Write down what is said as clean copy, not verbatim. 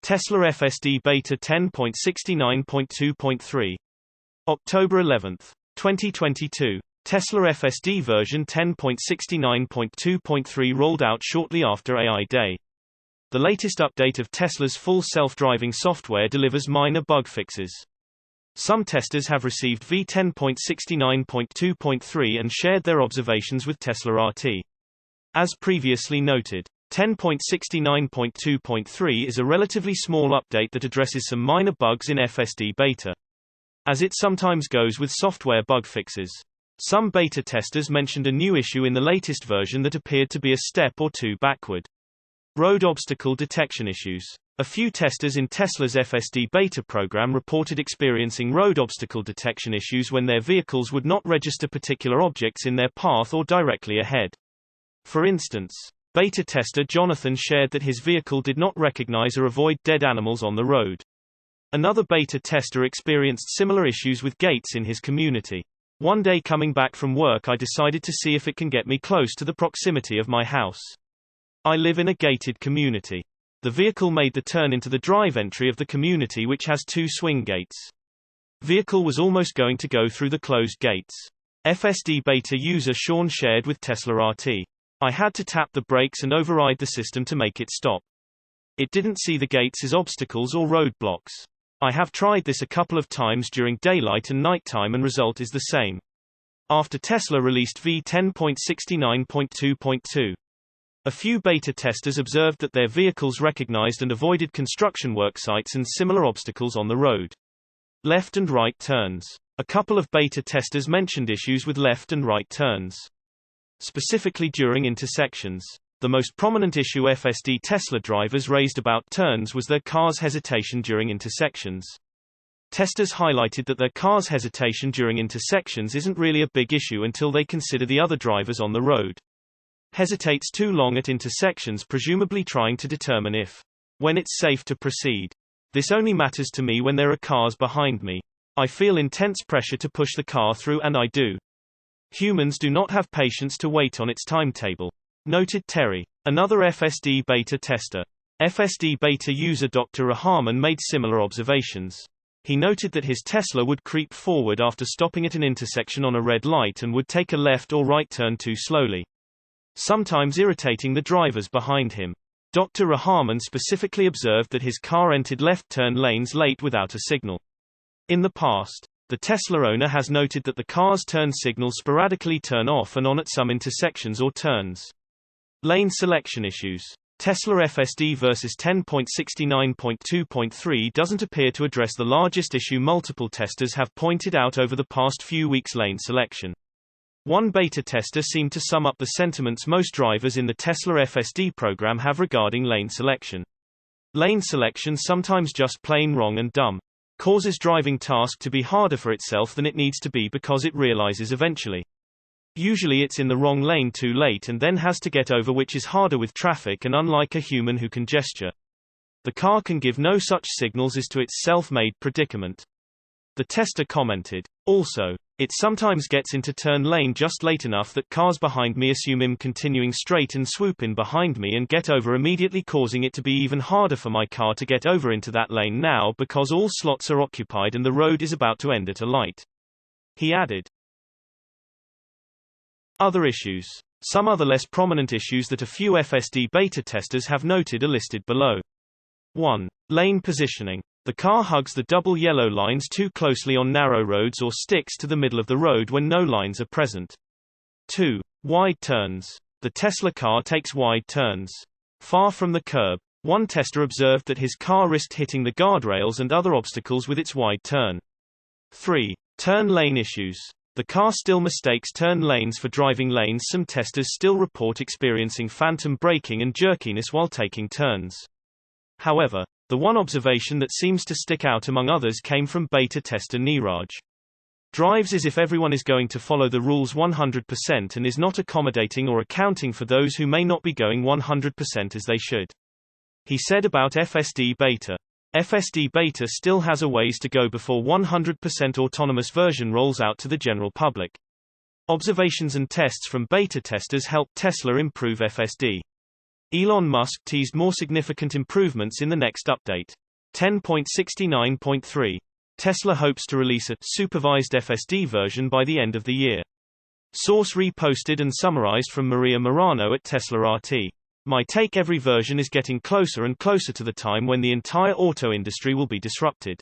Tesla FSD Beta 10.69.2.3. October 11, 2022. Tesla FSD version 10.69.2.3 rolled out shortly after AI Day. The latest update of Tesla's full self-driving software delivers minor bug fixes. Some testers have received v10.69.2.3 and shared their observations with Teslarati. As previously noted, 10.69.2.3 is a relatively small update that addresses some minor bugs in FSD Beta. As it sometimes goes with software bug fixes, some beta testers mentioned a new issue in the latest version that appeared to be a step or two backward. Road obstacle detection issues. A few testers in Tesla's FSD Beta program reported experiencing road obstacle detection issues when their vehicles would not register particular objects in their path or directly ahead. For instance, beta tester Jonathan shared that his vehicle did not recognize or avoid dead animals on the road. Another beta tester experienced similar issues with gates in his community. One day coming back from work, I decided to see if it can get me close to the proximity of my house. I live in a gated community. The vehicle made the turn into the drive entry of the community, which has 2 swing gates. Vehicle was almost going to go through the closed gates. FSD Beta user Sean shared with Teslarati. I had to tap the brakes and override the system to make it stop. It didn't see the gates as obstacles or roadblocks. I have tried this a couple of times during daylight and nighttime and result is the same. After Tesla released v10.69.2.2. A few beta testers observed that their vehicles recognized and avoided construction work sites and similar obstacles on the road. Left and right turns. A couple of beta testers mentioned issues with left and right turns, specifically during intersections. The most prominent issue FSD Tesla drivers raised about turns was their car's hesitation during intersections. Testers highlighted that their car's hesitation during intersections isn't really a big issue until they consider the other drivers on the road. Hesitates too long at intersections, presumably trying to determine when it's safe to proceed. This only matters to me when there are cars behind me. I feel intense pressure to push the car through, and I do. Humans do not have patience to wait on its timetable, noted Terry, another FSD Beta tester. FSD Beta user Dr. Rahman made similar observations. He noted that his Tesla would creep forward after stopping at an intersection on a red light and would take a left or right turn too slowly, sometimes irritating the drivers behind him. Dr. Rahman specifically observed that his car entered left turn lanes late without a signal. In the past, the Tesla owner has noted that the car's turn signals sporadically turn off and on at some intersections or turns. Lane selection issues. Tesla FSD versus 10.69.2.3 doesn't appear to address the largest issue multiple testers have pointed out over the past few weeks: lane selection. One beta tester seemed to sum up the sentiments most drivers in the Tesla FSD program have regarding lane selection. Lane selection, sometimes just plain wrong and dumb, causes driving task to be harder for itself than it needs to be because it realizes eventually. Usually it's in the wrong lane too late and then has to get over, which is harder with traffic and unlike a human who can gesture. The car can give no such signals as to its self-made predicament. The tester commented. Also, it sometimes gets into turn lane just late enough that cars behind me assume I'm continuing straight and swoop in behind me and get over immediately, causing it to be even harder for my car to get over into that lane now because all slots are occupied and the road is about to end at a light. He added. Other issues. Some other less prominent issues that a few FSD Beta testers have noted are listed below. 1. Lane positioning. The car hugs the double yellow lines too closely on narrow roads or sticks to the middle of the road when no lines are present. 2. Wide turns. The Tesla car takes wide turns far from the curb. One tester observed that his car risked hitting the guardrails and other obstacles with its wide turn. 3. Turn lane issues. The car still mistakes turn lanes for driving lanes. Some testers still report experiencing phantom braking and jerkiness while taking turns. However, the one observation that seems to stick out among others came from beta tester Neeraj. Drives as if everyone is going to follow the rules 100% and is not accommodating or accounting for those who may not be going 100% as they should. He said about FSD Beta. FSD Beta still has a ways to go before 100% autonomous version rolls out to the general public. Observations and tests from beta testers helped Tesla improve FSD. Elon Musk teased more significant improvements in the next update. 10.69.3. Tesla hopes to release a supervised FSD version by the end of the year. Source reposted and summarized from Maria Merano at Teslarati. My take: every version is getting closer and closer to the time when the entire auto industry will be disrupted.